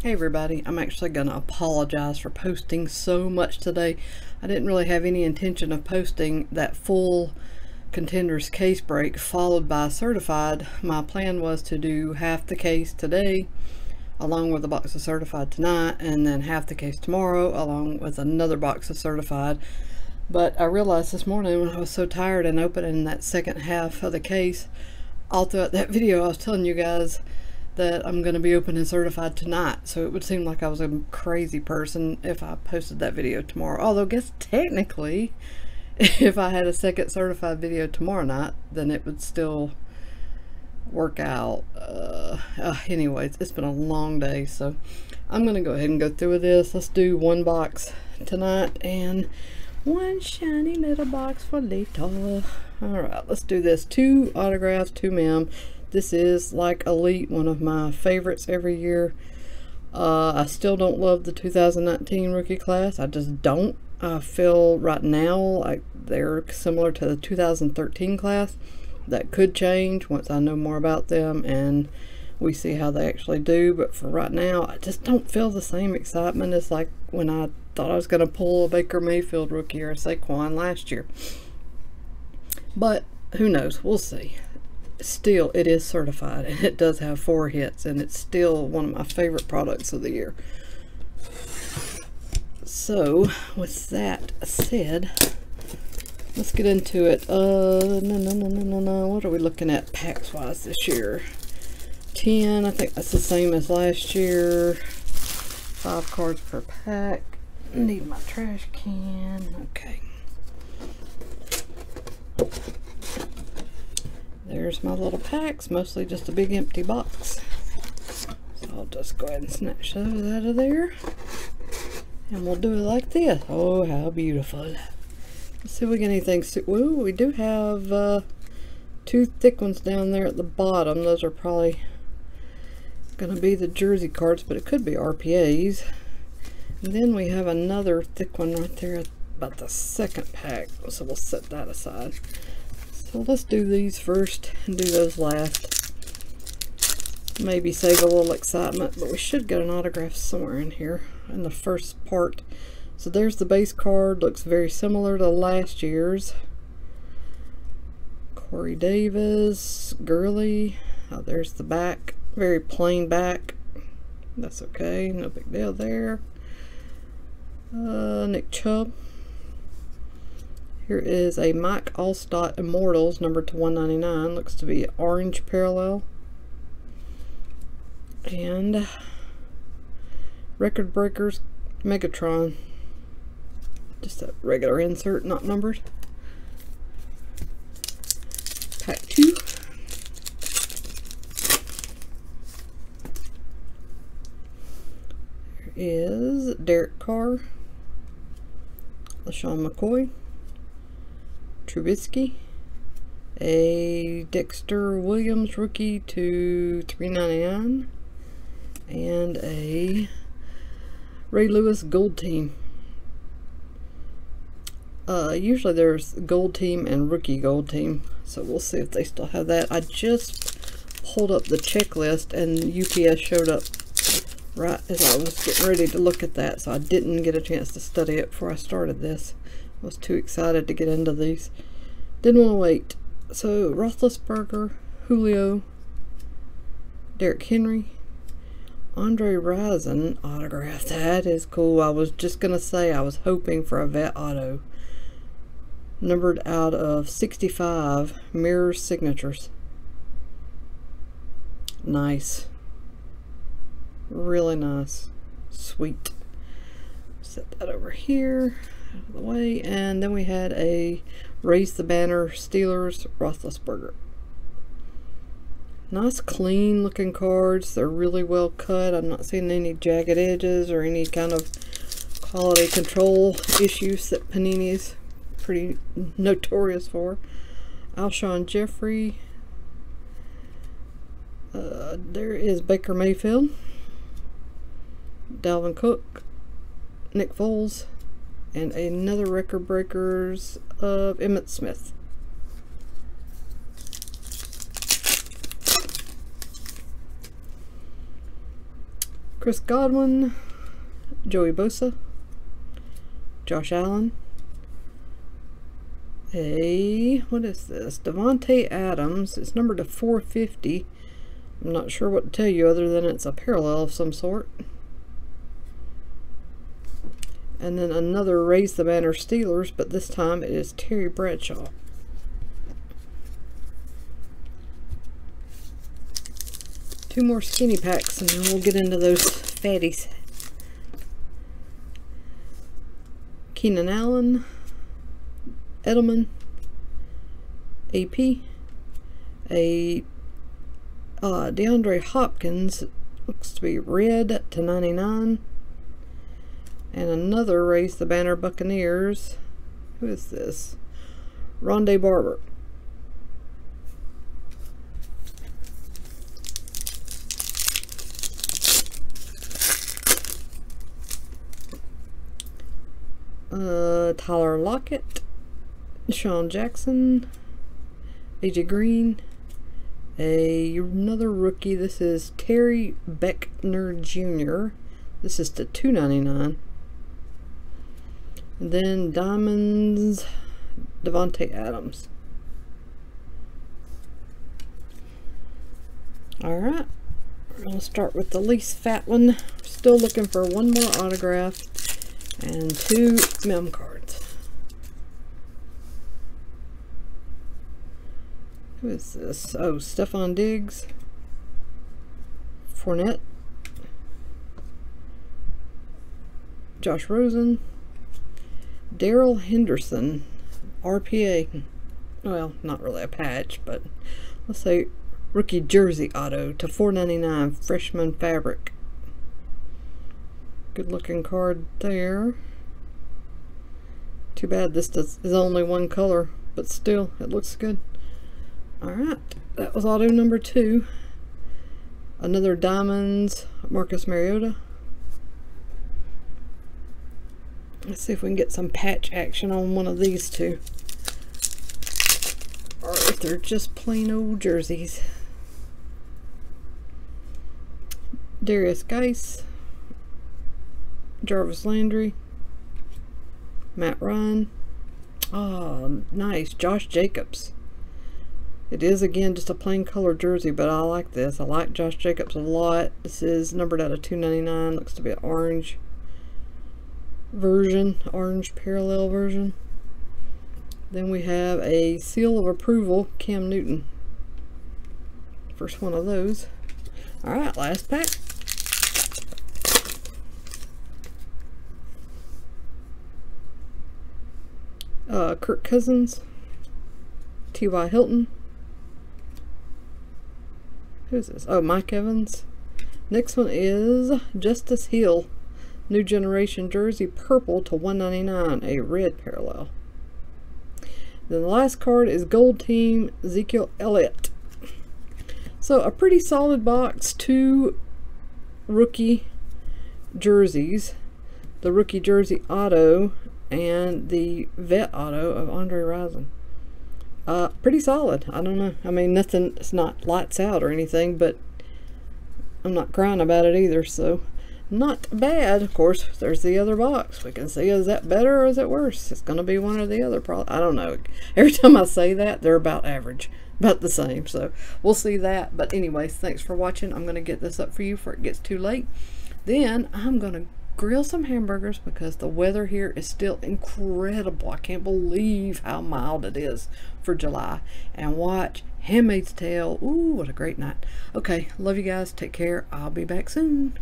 Hey everybody, I'm actually going to apologize for posting so much today. I didn't really have any intention of posting that full Contenders case break followed by Certified. My plan was to do half the case today along with a box of Certified tonight, and then half the case tomorrow along with another box of Certified. But I realized this morning when I was so tired and opening that second half of the case, all throughout that video I was telling you guys that I'm going to be opening Certified tonight, so it would seem like I was a crazy person if I posted that video tomorrow. Although I guess technically if I had a second Certified video tomorrow night, then it would still work out. Anyways, it's been a long day, so I'm going to go ahead and go through with this. Let's do one box tonight and one shiny little box for later. Alright, let's do this. 2 autographs, 2 mem. This is like Elite, one of my favorites every year. I still don't love the 2019 rookie class. I just don't. I feel right now like they're similar to the 2013 class. That could change once I know more about them and we see how they actually do. But for right now, I just don't feel the same excitement as like when I thought I was going to pull a Baker Mayfield rookie or a Saquon last year. But who knows? We'll see. Still, it is certified and it does have 4 hits, and it's still one of my favorite products of the year. So with that said, let's get into it. No, what are we looking at packs wise this year? 10. I think that's the same as last year. 5 cards per pack. Need my trash can. Okay, there's my little packs, mostly just a big empty box. So I'll just go ahead and snatch those out of there. And we'll do it like this. Oh, how beautiful. Let's see if we get anything. Woo, we do have 2 thick ones down there at the bottom. Those are probably going to be the jersey cards, but it could be RPAs. And then we have another thick one right there at about the second pack. So we'll set that aside. So let's do these first and do those last. Maybe save a little excitement, but we should get an autograph somewhere in here in the first part. So there's the base card. Looks very similar to last year's. Corey Davis, Gurley. Oh, there's the back. Very plain back. That's okay. No big deal there. Nick Chubb. Here is a Mike Alstott Immortals, numbered to 199. Looks to be orange parallel. And Record Breakers Megatron. Just a regular insert, not numbered. Pack 2. Here is Derek Carr. LaShawn McCoy. Trubisky, a Dexter Williams rookie to 399, and a Ray Lewis gold team. Usually there's gold team and rookie gold team, so we'll see if they still have that. I just pulled up the checklist and UPS showed up right as I was getting ready to look at that, so I didn't get a chance to study it before I started this. I was too excited to get into these. Didn't want to wait. So Roethlisberger, Julio, Derrick Henry, Andre Rison autograph. That is cool. I was just gonna say I was hoping for a vet auto. Numbered out of 65, mirror signatures. Nice. Really nice. Sweet. Set that over here out of the way, and then we had a Raise the Banner Steelers Roethlisberger. Nice clean looking cards. They're really well cut. I'm not seeing any jagged edges or any kind of quality control issues that Panini's pretty notorious for. Alshon Jeffrey. There is Baker Mayfield, Dalvin Cook, Nick Foles, and another Record Breakers of Emmitt Smith. Chris Godwin, Joey Bosa, Josh Allen, what is this? Davante Adams. It's numbered to 450. I'm not sure what to tell you other than it's a parallel of some sort. And then another Raise the Banner Steelers, but this time it is Terry Bradshaw. Two more skinny packs and then we'll get into those fatties. Keenan Allen, Edelman, AP, a DeAndre Hopkins, looks to be red to 99, and another Raise the Banner Buccaneers. Who is this? Rondé Barber. Tyler Lockett, Sean Jackson, AJ Green, another rookie. This is Terry Beckner Jr. This is to $2.99. And then Diamonds, Davante Adams. Alright, we're going to start with the least fat one. Still looking for one more autograph and 2 mem cards. Who is this? Oh, Stefon Diggs, Fournette, Josh Rosen, Daryl Henderson, RPA. Well, not really a patch, but let's say rookie jersey auto to $4.99, freshman fabric. Good looking card there. Too bad this is only one color, but still, it looks good. Alright, that was auto number 2. Another Diamonds, Marcus Mariota. Let's see if we can get some patch action on one of these two. Or if they're just plain old jerseys. Darius Geis, Jarvis Landry, Matt Ryan. Oh, nice. Josh Jacobs. It is again just a plain color jersey, but I like this. I like Josh Jacobs a lot. This is numbered out of $2.99. Looks to be an orange version, orange parallel version. Then we have a seal of approval, Cam Newton. First one of those. Alright, last pack. Kirk Cousins, T.Y. Hilton. Who's this? Oh, Mike Evans. Next one is Justice Hill, New Generation jersey, purple to $1.99, a red parallel. Then the last card is Gold Team, Ezekiel Elliott. So a pretty solid box. 2 rookie jerseys, the rookie jersey auto and the vet auto of Andre Rison. Pretty solid. I don't know. I mean, nothing, it's not lights out or anything, but I'm not crying about it either, so not bad. Of course, there's the other box. We can see, is that better or is it worse? It's going to be one or the other, probably. I don't know. Every time I say that, they're about average, about the same, so we'll see that. But anyways, thanks for watching. I'm going to get this up for you before it gets too late. Then I'm going to grill some hamburgers because the weather here is still incredible. I can't believe how mild it is for July. And watch Handmaid's Tale. Ooh, what a great night. Okay, love you guys. Take care. I'll be back soon.